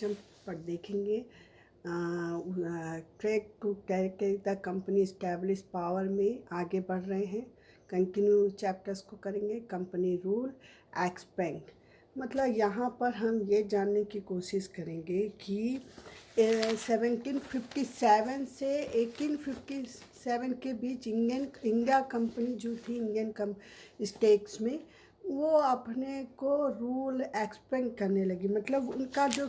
हम पर देखेंगे track to character the company establish power में आगे बढ़ रहे हैं। कंटिन्यू चैप्टर्स को करेंगे। कंपनी रूल एक्सपेंड, मतलब यहाँ पर हम ये जानने की कोशिश करेंगे कि 1757 से 1857 के बीच इंडिया कंपनी जो थी इंडियन स्टेट्स में, वो अपने को रूल एक्सपेंड करने लगी। मतलब उनका जो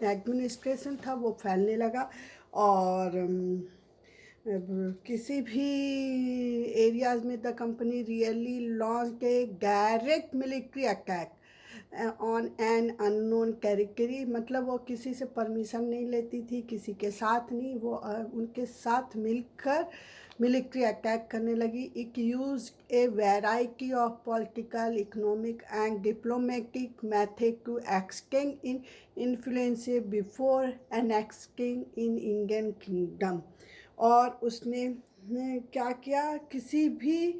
एडमिनिस्ट्रेशन था वो फैलने लगा और किसी भी एरियाज में the company really launch a direct military attack on an unknown territory. मतलब वो किसी से परमिशन नहीं लेती थी, किसी के साथ नहीं, वो उनके साथ मिलकर मिलिट्री अटैक करने लगी। It use a variety of political, economic and diplomatic method to extend in influence before annexing in Indian kingdom. और उसने क्या किया, किसी भी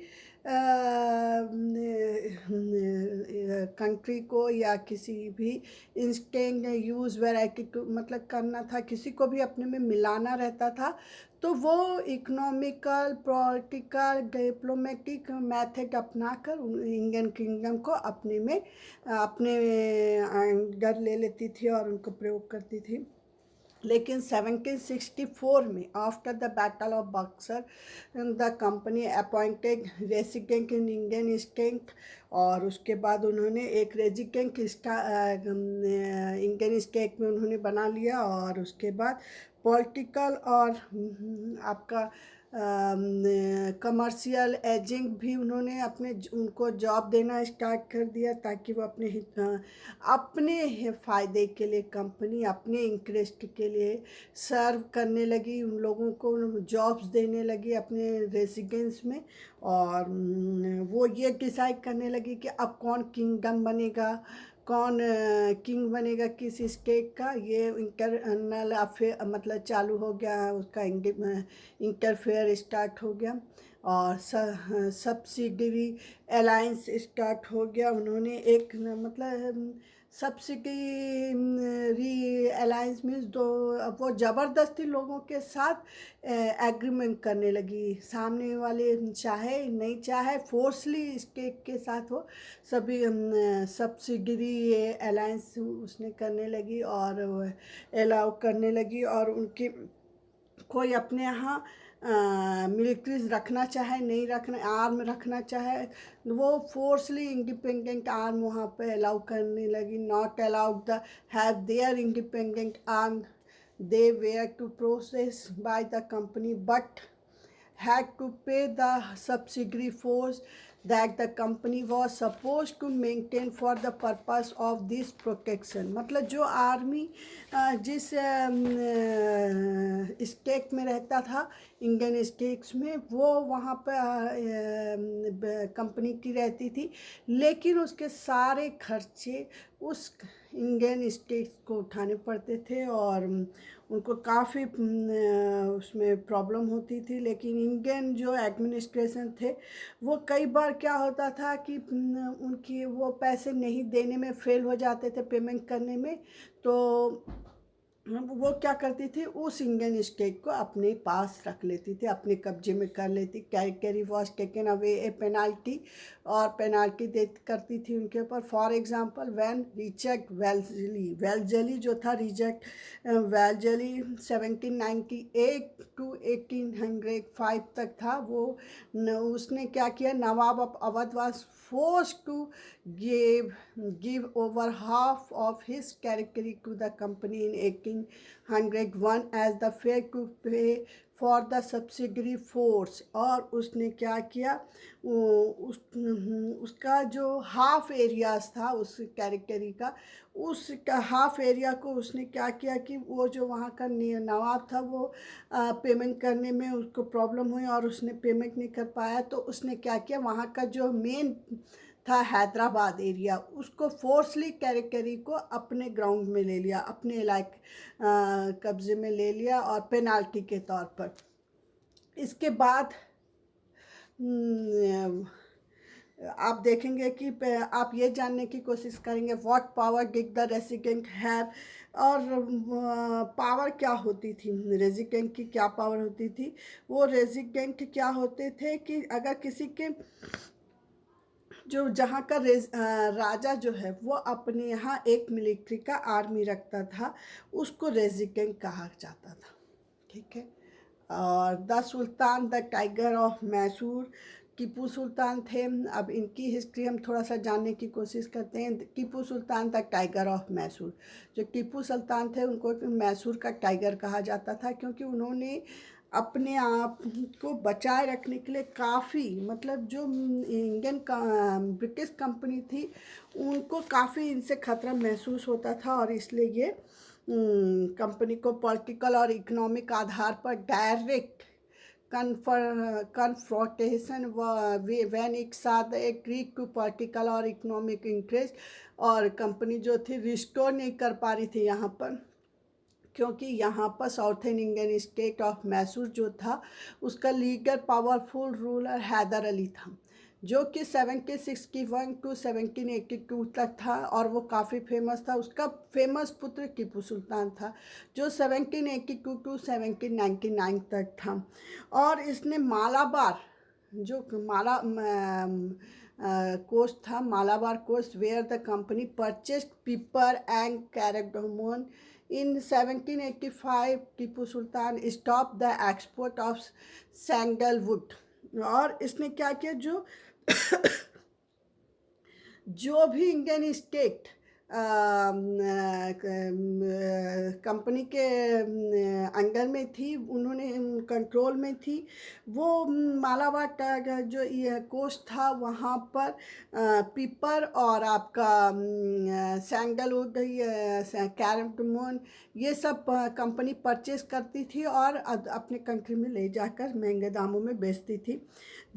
कंट्री को या किसी भी इंस्टेंट यूज़ वैरायटी को मतलब करना था, किसी को भी अपने में मिलाना रहता था, तो वो इकोनॉमिकल, पॉलिटिकल, डिप्लोमेटिक मेथड अपनाकर इंडियन किंगडम को अपने में अपने घर ले लेती थी और उनको प्रयोग करती थी। लेकिन 1764 में after the battle of Buxar the company appointed resident in Indian state, और उसके बाद उन्होंने एक रेजिडेंट इंडियन स्टेट में उन्होंने बना लिया। और उसके बाद पॉलिटिकल और आपका कमर्शियल एजेंट भी उन्होंने उनको जॉब देना स्टार्ट कर दिया, ताकि वो अपने फ़ायदे के लिए कंपनी अपने इंटरेस्ट के लिए सर्व करने लगी, उन लोगों को जॉब्स देने लगी अपने रेजिडेंस में। और वो ये डिसाइड करने लगी कि अब कौन किंगडम बनेगा, कौन किंग बनेगा किस स्टेट का। ये इंटरनल अफेयर मतलब चालू हो गया, उसका इंटरफेयर स्टार्ट हो गया और सब्सिडरी अलायंस स्टार्ट हो गया। उन्होंने एक मतलब सब्सिडरी अलायंस मीन्स दो, अब वो ज़बरदस्ती लोगों के साथ एग्रीमेंट करने लगी, सामने वाले चाहे नहीं चाहे फोर्सली स्टेट के साथ वो सभी सब्सिडरी अलायंस उसने करने लगी और अलाउ करने लगी। और उनकी कोई अपने यहाँ मिलिट्रीज रखना चाहे नहीं रखना, आर्म रखना चाहे, वो फोर्सली इंडिपेंडेंट आर्म वहाँ पे अलाउ करने लगी। Not allowed the have their independent arm, they were to process by the company but had to pay the subsidiary force that the company was supposed to maintain for the purpose of this protection। मतलब जो army जिस state में रहता था Indian states में, वो वहाँ पर कंपनी की रहती थी, लेकिन उसके सारे खर्चे उस इंडियन स्टेट्स को उठाने पड़ते थे और उनको काफ़ी उसमें प्रॉब्लम होती थी। लेकिन इंडियन जो एडमिनिस्ट्रेशन थे वो कई बार क्या होता था कि उनकी वो पैसे नहीं देने में फेल हो जाते थे, पेमेंट करने में, तो वो क्या करती थी, उस इंडियन स्टेट को अपने पास रख लेती थी, अपने कब्जे में कर लेती। Carry was taken away A penalty, और पेनाल्टी दे करती थी उनके ऊपर। फॉर एग्जांपल व्हेन रिचर्ड वेल्जली जो था, वेल्जली 1798 टू 1805 तक था, वो उसने क्या किया, Nawab of Awadh was forced to give over half of his territory to the company in 1801 as the fare to pay for the subsidiary force। और उसने क्या किया, उसका जो हाफ एरियाज था उस टेरिटरी का, उस हाफ एरिया को उसने क्या किया कि वो जो वहाँ का नवाब था वो पेमेंट करने में उसको प्रॉब्लम हुई और उसने पेमेंट नहीं कर पाया, तो उसने क्या किया, वहाँ का जो मेन था हैदराबाद एरिया, उसको फोर्सली टेरिटरी को अपने ग्राउंड में ले लिया, अपने इलाके कब्जे में ले लिया और पेनाल्टी के तौर पर। इसके बाद आप देखेंगे कि आप ये जानने की कोशिश करेंगे what power did the resident have और पावर क्या होती थी, रेजिडेंट की क्या पावर होती थी, वो रेजिडेंट क्या होते थे कि अगर किसी के जो जहाँ का राजा जो है वो अपने यहाँ एक मिलिट्री का आर्मी रखता था, उसको रेजिडेंट कहा जाता था। ठीक है। और the sultan the tiger of Mysore, Tipu Sultan थे। अब इनकी हिस्ट्री हम थोड़ा सा जानने की कोशिश करते हैं। Tipu Sultan the tiger of Mysore, जो टीपू सुल्तान थे उनको मैसूर का टाइगर कहा जाता था, क्योंकि उन्होंने अपने आप को बचाए रखने के लिए काफ़ी, मतलब जो इंडियन ब्रिटिश कंपनी थी उनको काफ़ी इनसे खतरा महसूस होता था, और इसलिए ये कंपनी को पॉलिटिकल और इकोनॉमिक आधार पर डायरेक्ट कन्फ्रंटेशन व्हेन इट साथ एग्रीड टू पॉलिटिकल और इकोनॉमिक इंटरेस्ट, और कंपनी जो थी रिस्टोर नहीं कर पा रही थी यहाँ पर, क्योंकि यहाँ पर southern Indian state of Mysore जो था उसका leader powerful ruler Hyder Ali था, जो कि 1761 टू 1782 तक था, और वो काफ़ी फेमस था। उसका फेमस पुत्र टीपू सुल्तान था, जो 1782 टू 1799 तक था। और इसने मालाबार, जो कोस्ट था, Malabar coast, where the company purchased pepper and cardamom in 1785, Tipu Sultan stop the export of sandalwood. और इसने क्या किया, जो भी इंडियन स्टेट कंपनी के अंडर में थी, उन्होंने कंट्रोल में थी, वो मालाबार का जो ये कोस्ट था वहाँ पर पीपर और आपका सैंडलवुड, कैरेडमोन, ये सब कंपनी परचेज करती थी और अपने कंट्री में ले जाकर महंगे दामों में बेचती थी,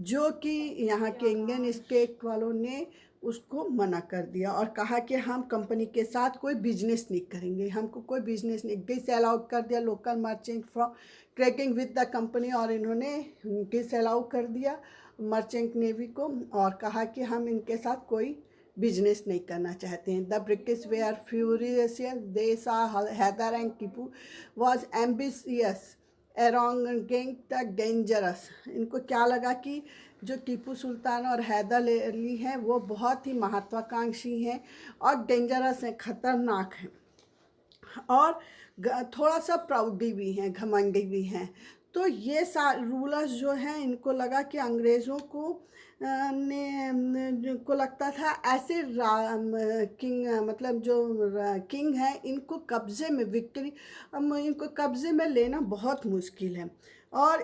जो कि यहाँ के इंडियन स्टेट वालों ने उसको मना कर दिया और कहा कि हम कंपनी के साथ कोई बिजनेस नहीं करेंगे, हमको कोई बिजनेस नहीं, डिस अलाउ कर दिया local merchant from trading with the company, और इन्होंने डिस अलाउ कर दिया मर्चेंट नेवी को और कहा कि हम इनके साथ कोई बिजनेस नहीं करना चाहते हैं। The British were furious, they saw Hyder and Tipu was ambitious arrogant the dangerous. इनको क्या लगा कि जो टीपू सुल्तान और हैदर अली हैं वो बहुत ही महत्वाकांक्षी हैं और डेंजरस हैं, ख़तरनाक हैं, और थोड़ा सा प्राउडी भी हैं, घमंडी भी हैं। तो ये रूलर्स जो हैं इनको लगा कि अंग्रेज़ों को को लगता था ऐसे किंग, मतलब जो किंग है इनको कब्ज़े में इनको कब्ज़े में लेना बहुत मुश्किल है, और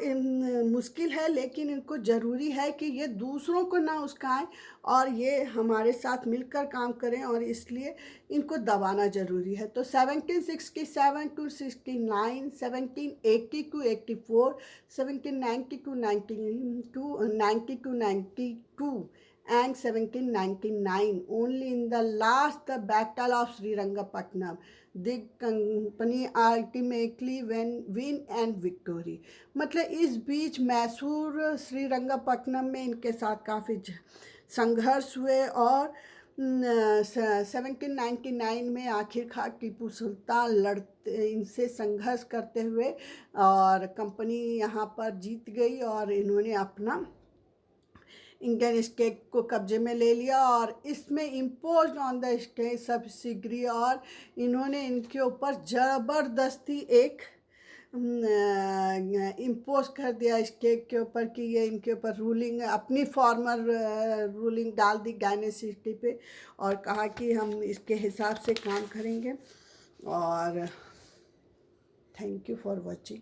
मुश्किल है, लेकिन इनको ज़रूरी है कि ये दूसरों को ना उस्काएं और ये हमारे साथ मिलकर काम करें, और इसलिए इनको दबाना ज़रूरी है। तो 1767 to 69, 1780 to 84, 1790 to 90 to 92 and 1799, only in the last the battle of Srirangapatnam the company ultimately win and victory। मतलब इस बीच मैसूर श्रीरंगपट्टनम में इनके साथ काफ़ी संघर्ष हुए, और 1799 में आखिरकार टीपू सुल्तान इनसे संघर्ष करते हुए और कंपनी यहाँ पर जीत गई, और इन्होंने अपना इंडियन स्टेट को कब्जे में ले लिया, और इसमें impose on the state subsidy, और इन्होंने इनके ऊपर ज़बरदस्ती एक इम्पोज कर दिया स्टेट के ऊपर कि ये इनके ऊपर रूलिंग, अपनी फॉर्मर रूलिंग डाल दी डायनेस्टी पे, और कहा कि हम इसके हिसाब से काम करेंगे। और थैंक यू फॉर वॉचिंग।